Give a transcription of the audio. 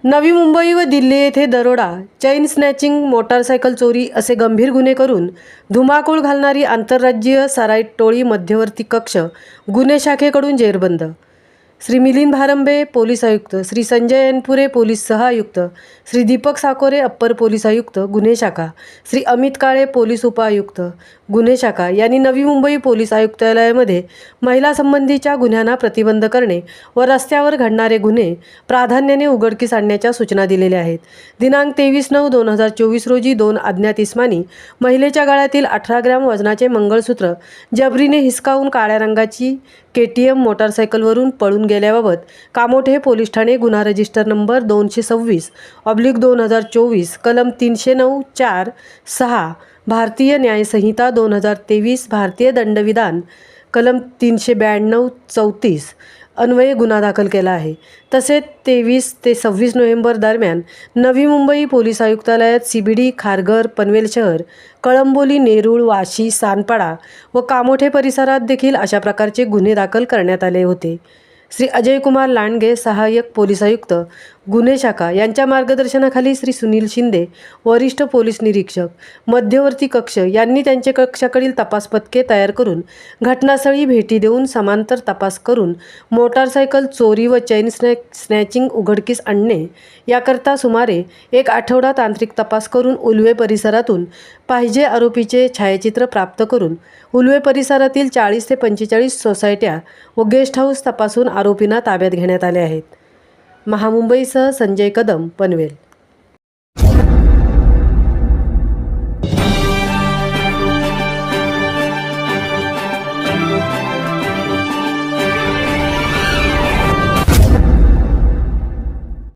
नवी मुंबई व दिल्ली येथे दरोडा, चैन स्नॅचिंग, मोटारसायकल चोरी असे गंभीर गुन्हे करून धुमाकूळ घालणारी आंतरराज्यीय सराईट टोळी मध्यवर्ती कक्ष गुन्हे शाखेकडून जेरबंद. श्री मिलिंद भारंबे पोलीस आयुक्त, श्री संजय एनपुरे पोलीस सहआयुक्त, श्री दीपक साकोरे अप्पर पोलीस आयुक्त गुन्हे शाखा, श्री अमित काळे पोलीस उपआयुक्त गुन्हे शाखा यांनी नवी मुंबई पोलीस आयुक्तालयामध्ये महिला संबंधीच्या गुन्ह्यांना प्रतिबंध करणे व रस्त्यावर घडणारे गुन्हे प्राधान्याने उघडकीस आणण्याच्या सूचना दिलेल्या आहेत. दिनांक 23/9/2024 रोजी 2 अज्ञात इसमांनी महिलेच्या गळ्यातील 18 ग्रॅम वजनाचे मंगळसूत्र जबरीने हिसकावून काळ्या रंगाची KTM मोटारसायकलवरून पळून गेल्याबाबत कामोठे पोलीस ठाणे गुन्हा रजिस्टर नंबर 226/2024 कलम 309(4)(6) भारतीय न्याय संहिता 2023 भारतीय दंडविधान कलम 392(34) अन्वये गुन्हा दाखल केला आहे. तसेच 23 ते 26 नोव्हेंबर दरम्यान नवी मुंबई पोलीस आयुक्तालयात CBD, खारघर, पनवेल शहर, कळंबोली, नेरूळ, वाशी, सानपाडा व कामोठे परिसरात देखील अशा प्रकारचे गुन्हे दाखल करण्यात आले होते. श्री अजय कुमार लांडगे सहाय्यक पोलीस आयुक्त गुन्हे शाखा यांच्या मार्गदर्शनाखाली श्री सुनील शिंदे वरिष्ठ पोलीस निरीक्षक मध्यवर्ती कक्ष यांनी त्यांचे कक्षाकडील तपास पथके तयार करून घटनास्थळी भेटी देऊन समांतर तपास करून मोटारसायकल चोरी व चैन स्नॅचिंग उघडकीस आणणे याकरता सुमारे 1 आठवडा तांत्रिक तपास करून उल्वे परिसरातून पाहिजे आरोपीचे छायाचित्र प्राप्त करून उल्वे परिसरातील 40 ते 45 सोसायट्या व गेस्ट हाऊस तपासून आरोपींना ताब्यात घेण्यात आले आहेत. महामुंबईसह संजय कदम, पनवेल.